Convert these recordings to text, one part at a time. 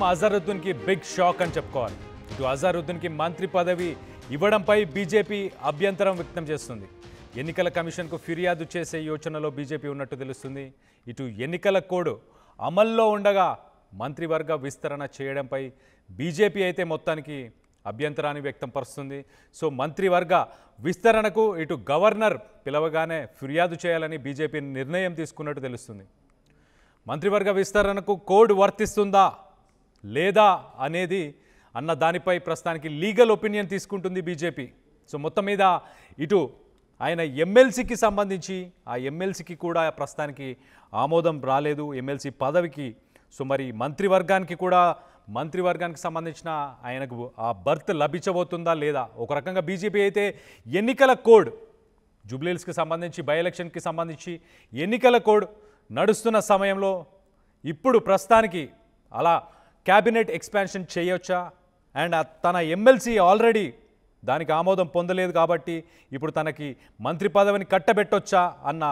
అజరుద్దీన్కి big shock అని చెప్పుకోవాలి. ఇటు అజరుద్దీన్కి మంత్రి పదవి ఇవ్వడంపై బీజేపీ అభ్యంతరం వ్యక్తం చేస్తుంది. ఎన్నికల కమిషన్కు ఫిర్యాదు చేసే యోచనలో బీజేపీ ఉన్నట్టు తెలుస్తుంది. ఇటు ఎన్నికల కోడ్ అమల్లో ఉండగా మంత్రివర్గ విస్తరణ చేయడంపై బీజేపీ అయితే మొత్తానికి అభ్యంతరాన్ని వ్యక్తం పరుస్తుంది. సో మంత్రివర్గ విస్తరణకు ఇటు గవర్నర్ పిలవగానే ఫిర్యాదు చేయాలని బీజేపీ నిర్ణయం తీసుకున్నట్టు తెలుస్తుంది. మంత్రివర్గ విస్తరణకు కోడ్ వర్తిస్తుందా లేదా అనేది అన్న దానిపై ప్రస్తుతానికి లీగల్ ఒపీనియన్ తీసుకుంటుంది బీజేపీ. సో మొత్తం మీద ఇటు ఆయన ఎమ్మెల్సీకి సంబంధించి ఆ ఎమ్మెల్సీకి కూడా ప్రస్తుతానికి ఆమోదం రాలేదు ఎమ్మెల్సీ పదవికి. సో మరి మంత్రివర్గానికి సంబంధించిన ఆయనకు ఆ బర్త్ లభించబోతుందా లేదా? ఒక రకంగా బీజేపీ అయితే ఎన్నికల కోడ్ జూబ్లీహిల్స్కి సంబంధించి బై ఎలక్షన్కి సంబంధించి ఎన్నికల కోడ్ నడుస్తున్న సమయంలో ఇప్పుడు ప్రస్తుతానికి అలా క్యాబినెట్ ఎక్స్పాన్షన్ చేయొచ్చా? అండ్ తన ఎమ్మెల్సీ ఆల్రెడీ దానికి ఆమోదం పొందలేదు కాబట్టి ఇప్పుడు తనకి మంత్రి పదవిని కట్టబెట్టొచ్చా అన్న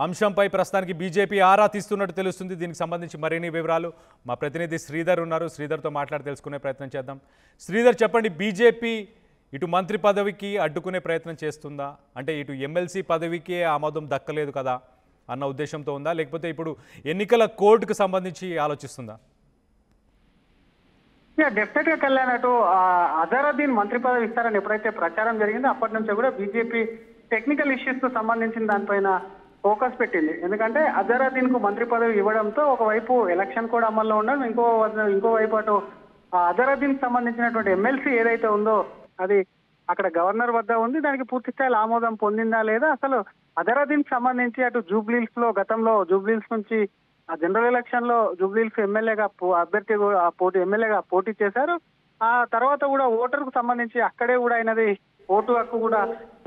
అంశంపై ప్రస్తుతానికి బీజేపీ ఆరా తీస్తున్నట్టు తెలుస్తుంది. దీనికి సంబంధించి మరిన్ని వివరాలు మా ప్రతినిధి శ్రీధర్ ఉన్నారు. శ్రీధర్తో మాట్లాడి తెలుసుకునే ప్రయత్నం చేద్దాం. శ్రీధర్, చెప్పండి, బీజేపీ ఇటు మంత్రి పదవికి అడ్డుకునే ప్రయత్నం చేస్తుందా? అంటే ఇటు ఎమ్మెల్సీ పదవికే ఆమోదం దక్కలేదు కదా అన్న ఉద్దేశంతో ఉందా, లేకపోతే ఇప్పుడు ఎన్నికల కోడ్కు సంబంధించి ఆలోచిస్తుందా? డెఫినెట్ గా కళ్యాణ్, అటు అజరుద్దీన్ మంత్రి పదవి ఇస్తారని ఎప్పుడైతే ప్రచారం జరిగిందో అప్పటి నుంచి కూడా బీజేపీ టెక్నికల్ ఇష్యూస్ కు సంబంధించిన దానిపైన ఫోకస్ పెట్టింది. ఎందుకంటే అజరుద్దీన్ కు మంత్రి పదవి ఇవ్వడంతో ఒకవైపు ఎలక్షన్ కూడా అమల్లో ఉండడం, ఇంకోవైపు అటు అజరుద్దీన్ కి సంబంధించినటువంటి ఎమ్మెల్సీ ఏదైతే ఉందో అది అక్కడ గవర్నర్ వద్ద ఉంది. దానికి పూర్తి స్థాయిలో ఆమోదం పొందిందా లేదా? అసలు అజరుద్దీన్ కి సంబంధించి అటు జూబ్లీహిల్స్ లో గతంలో జూబ్లీహిల్స్ నుంచి ఆ జనరల్ ఎలక్షన్ లో జూబ్లీహిల్స్ ఎమ్మెల్యేగా ఎమ్మెల్యేగా పోటీ చేశారు. ఆ తర్వాత కూడా ఓటర్ కు సంబంధించి అక్కడే కూడా అయినది ఓటు హక్కు కూడా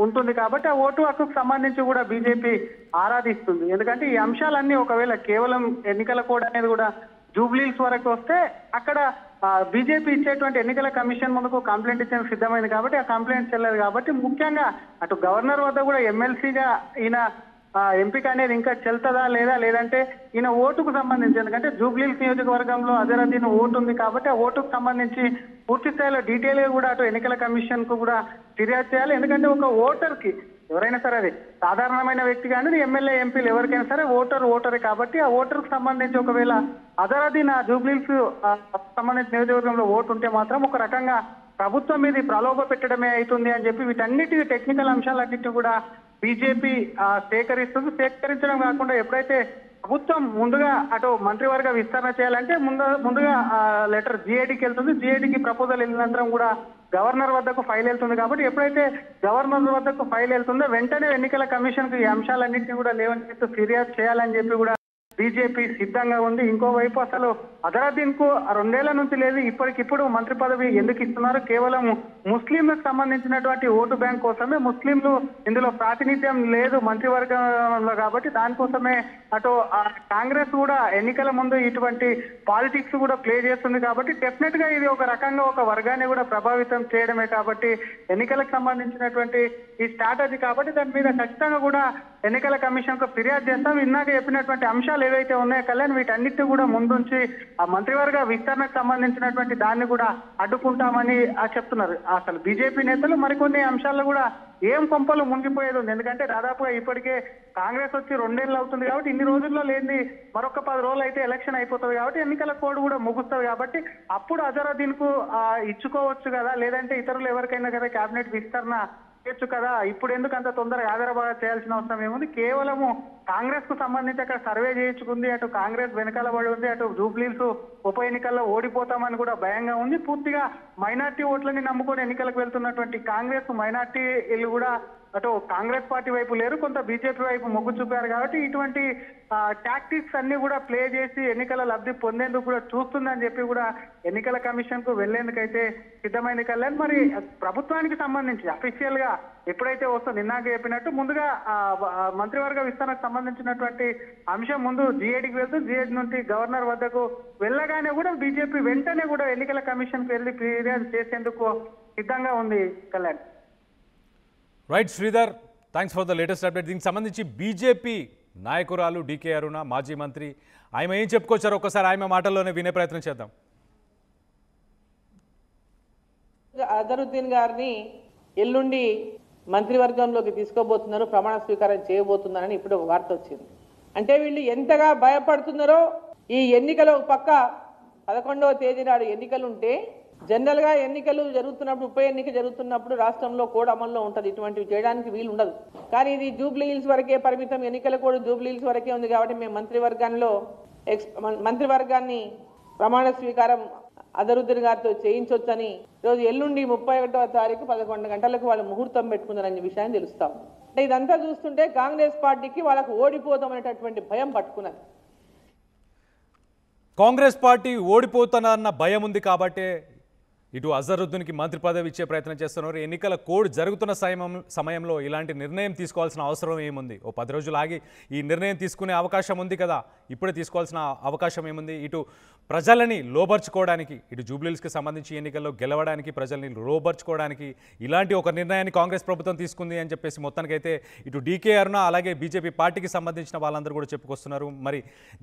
ఉంటుంది కాబట్టి ఆ ఓటు హక్కుకు సంబంధించి కూడా బీజేపీ ఆరాధిస్తుంది. ఎందుకంటే ఈ అంశాలన్నీ ఒకవేళ కేవలం ఎన్నికల కోడ్ అనేది కూడా జూబ్లీహిల్స్ వరకు వస్తే అక్కడ బీజేపీ ఇచ్చేటువంటి ఎన్నికల కమిషన్ ముందుకు కంప్లైంట్ ఇచ్చేందుకు సిద్ధమైంది కాబట్టి ఆ కంప్లైంట్ చెల్లదు కాబట్టి ముఖ్యంగా అటు గవర్నర్ వద్ద కూడా ఎమ్మెల్సీగా ఈయన ఎంపిక అనేది ఇంకా చెల్తదా లేదా, లేదంటే ఈయన ఓటుకు సంబంధించి, ఎందుకంటే జూబ్లీహిల్స్ నియోజకవర్గంలో అజరుద్దీన్ ఓటు ఉంది కాబట్టి ఆ ఓటుకు సంబంధించి పూర్తి స్థాయిలో డీటెయిల్ గా కూడా అటు ఎన్నికల కమిషన్ కు కూడా ఫిర్యాదు చేయాలి. ఎందుకంటే ఒక ఓటర్ కి ఎవరైనా సరే, అది సాధారణమైన వ్యక్తి కానీ ఎమ్మెల్యే ఎంపీలు ఎవరికైనా సరే ఓటరే కాబట్టి ఆ ఓటర్ కు సంబంధించి ఒకవేళ అజరుద్దీన్ ఆ జూబ్లీహిల్స్ సంబంధించిన నియోజకవర్గంలో ఓటు ఉంటే మాత్రం ఒక రకంగా ప్రభుత్వం మీద ప్రలోభ పెట్టడమే అవుతుంది అని చెప్పి వీటన్నిటి టెక్నికల్ అంశాలన్నిటి కూడా బీజేపీ సేకరించడం కాకుండా ఎప్పుడైతే ప్రభుత్వం ముందుగా అటు మంత్రివర్గ విస్తరణ చేయాలంటే ముందుగా లెటర్ జిఐడికి వెళ్తుంది. జిఐడికి ప్రపోజల్ వెళ్ళినంతరం కూడా గవర్నర్ వద్దకు ఫైల్ వెళ్తుంది కాబట్టి ఎప్పుడైతే గవర్నర్ వద్దకు ఫైల్ వెళ్తుందో వెంటనే ఎన్నికల కమిషన్ కు ఈ అంశాలన్నింటినీ కూడా లేవని ఫిర్యాదు చేయాలని చెప్పి కూడా బీజేపీ సిద్ధంగా ఉంది. ఇంకోవైపు అసలు అజరుద్దీన్ కు 2 ఏళ్ల నుంచి లేదు, ఇప్పటికిప్పుడు మంత్రి పదవి ఎందుకు ఇస్తున్నారు? కేవలం ముస్లింలకు సంబంధించినటువంటి ఓటు బ్యాంక్ కోసమే, ముస్లింలు ఇందులో ప్రాతినిధ్యం లేదు మంత్రివర్గంలో కాబట్టి దానికోసమే అటు కాంగ్రెస్ కూడా ఎన్నికల ముందు ఇటువంటి పాలిటిక్స్ కూడా ప్లే చేస్తుంది కాబట్టి డెఫినెట్ గా ఇది ఒక రకంగా ఒక వర్గాన్ని కూడా ప్రభావితం చేయడమే కాబట్టి ఎన్నికలకు సంబంధించినటువంటి ఈ స్ట్రాటజీ కాబట్టి దాని మీద ఖచ్చితంగా కూడా ఎన్నికల కమిషన్ కు ఫిర్యాదు చేస్తాం. ఇందాక చెప్పినటువంటి అంశాలు ఏవైతే ఉన్నాయో కళ్యాణ్, వీటన్నిటి కూడా ముందుంచి ఆ మంత్రివర్గ విస్తరణకు సంబంధించినటువంటి దాన్ని కూడా అడ్డుకుంటామని చెప్తున్నారు. అసలు బీజేపీ నేతలు మరికొన్ని అంశాల్లో కూడా ఏం కొంపలు మునిగిపోయేది ఉంది. ఎందుకంటే దాదాపుగా ఇప్పటికే కాంగ్రెస్ వచ్చి 2 ఏళ్ళు అవుతుంది కాబట్టి ఇన్ని రోజుల్లో లేని మరొక 10 రోజులు అయితే ఎలక్షన్ అయిపోతుంది కాబట్టి ఎన్నికల కోడ్ కూడా ముగుస్తుంది కాబట్టి అప్పుడు అజరుద్దీన్ కు ఇచ్చుకోవచ్చు కదా, లేదంటే ఇతరులు ఎవరికైనా కదా క్యాబినెట్ విస్తరణ చేయొచ్చు కదా. ఇప్పుడు ఎందుకు అంత తొందరగా హైదరాబాద్ చేయాల్సిన అవసరం ఏముంది? కేవలము కాంగ్రెస్ కు సంబంధించి అక్కడ సర్వే చేయించుకుంది, అటు కాంగ్రెస్ వెనకాల పడి ఉంది, అటు జూబ్లీహిల్స్ ఉప ఎన్నికల్లో ఓడిపోతామని కూడా భయంగా ఉంది. పూర్తిగా మైనార్టీ ఓట్లని నమ్ముకొని ఎన్నికలకు వెళ్తున్నటువంటి కాంగ్రెస్ మైనార్టీలు కూడా అటు కాంగ్రెస్ పార్టీ వైపు లేరు, కొంత బీజేపీ వైపు మొగ్గు చూపారు కాబట్టి ఇటువంటి టాక్టిక్స్ అన్ని కూడా ప్లే చేసి ఎన్నికల లబ్ధి పొందేందుకు కూడా చూస్తుందని చెప్పి కూడా ఎన్నికల కమిషన్ కు వెళ్లేందుకైతే సిద్ధమైంది కళ్యాణ్. మరి ప్రభుత్వానికి సంబంధించి అఫీషియల్ గా ఎప్పుడైతే వస్తుందో నిన్నాక చెప్పినట్టు ముందుగా మంత్రివర్గ విస్తరణకు సంబంధించినటువంటి అంశం ముందు జిఐడికి వెళ్తూ జిఐడి నుంచి గవర్నర్ వద్దకు వెళ్ళగానే కూడా బీజేపీ వెంటనే కూడా ఎన్నికల కమిషన్ కు వెళ్లి ఫిర్యాదు చేసేందుకు సిద్ధంగా ఉంది Kalyan. Right Sridhar, thanks for the latest update. దీనికి సంబంధించి బీజేపీ నాయకురాలు డీకే అరుణ, మాజీ మంత్రి, ఆమె ఏం చెప్పుకొచ్చారో ఒకసారి ఆమె మాటల్లోనే వినే ప్రయత్నం చేద్దాం. అజరుద్దీన్ గారిని ఎల్లుండి మంత్రివర్గంలోకి తీసుకోబోతున్నారు, ప్రమాణ స్వీకారం చేయబోతున్నారని ఇప్పుడు ఒక వార్త వచ్చింది. అంటే వీళ్ళు ఎంతగా భయపడుతున్నారో, ఈ ఎన్నికల పక్క 11వ తేదీ నాడు ఎన్నికలు ఉంటే, జనరల్గా ఎన్నికలు జరుగుతున్నప్పుడు, ఉప ఎన్నిక జరుగుతున్నప్పుడు రాష్ట్రంలో కోడ్ అమల్లో ఉంటుంది, ఇటువంటివి చేయడానికి వీలు ఉండదు. కానీ ఇది జూబ్లీ హిల్స్ వరకే పరిమితం, ఎన్నికల కోడ్ జూబ్లీ హిల్స్ వరకే ఉంది కాబట్టి మేము మంత్రివర్గాన్ని ప్రమాణ స్వీకారం అజరుద్దీన్ గారితో చేయించొచ్చని రోజు ఎల్లుండి 31వ తారీఖు 11 గంటలకు వాళ్ళు ముహూర్తం పెట్టుకున్నారనే విషయాన్ని తెలుస్తాం. అంటే ఇదంతా చూస్తుంటే కాంగ్రెస్ పార్టీకి వాళ్ళకు ఓడిపోతామనేటటువంటి భయం పట్టుకున్నది. కాంగ్రెస్ పార్టీ ఓడిపోతానన్న భయం ఉంది కాబట్టే ఇటు అజరుద్దీన్కి మంత్రి పదవి ఇచ్చే ప్రయత్నం చేస్తున్నారు. ఎన్నికల కోడ్ జరుగుతున్న సమయంలో ఇలాంటి నిర్ణయం తీసుకోవాల్సిన అవసరం ఏముంది? ఓ 10 రోజులు ఆగి ఈ నిర్ణయం తీసుకునే అవకాశం ఉంది కదా, ఇప్పుడే తీసుకోవాల్సిన అవకాశం ఏముంది? ఇటు ప్రజలని లోబర్చుకోవడానికి, ఇటు జూబ్లీహిల్స్కి సంబంధించి ఎన్నికల్లో గెలవడానికి, ప్రజల్ని లోబర్చుకోవడానికి ఇలాంటి ఒక నిర్ణయాన్ని కాంగ్రెస్ ప్రభుత్వం తీసుకుంది అని చెప్పేసి మొత్తానికైతే ఇటు డీకే అరుణ అలాగే బీజేపీ పార్టీకి సంబంధించిన వాళ్ళందరూ కూడా చెప్పుకొస్తున్నారు. మరి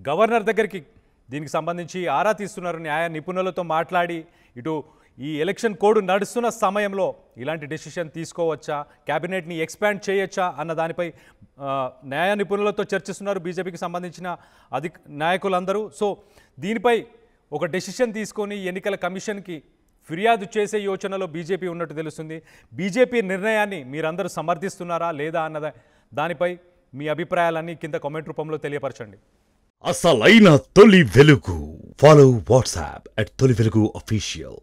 గవర్నర్ దగ్గరికి దీనికి సంబంధించి ఆరా తీస్తున్నారు, న్యాయ నిపుణులతో మాట్లాడి ఇటు ఈ ఎలక్షన్ కోడ్ నడుస్తున్న సమయంలో ఇలాంటి డెసిషన్ తీసుకోవచ్చా, క్యాబినెట్ని ఎక్స్పాండ్ చేయొచ్చా అన్న దానిపై న్యాయ నిపుణులతో చర్చిస్తున్నారు బీజేపీకి సంబంధించిన నాయకులందరూ. సో దీనిపై ఒక డెసిషన్ తీసుకొని ఎన్నికల కమిషన్కి ఫిర్యాదు చేసే యోచనలో బీజేపీ ఉన్నట్టు తెలుస్తుంది. బీజేపీ నిర్ణయాన్ని మీరందరూ సమర్థిస్తున్నారా లేదా అన్న దానిపై మీ అభిప్రాయాలన్నీ కింద కామెంట్ రూపంలో తెలియపరచండి. అసలైన తొలి వెలుగు. ఫాలో వాట్సాప్ @తొలి వెలుగు official.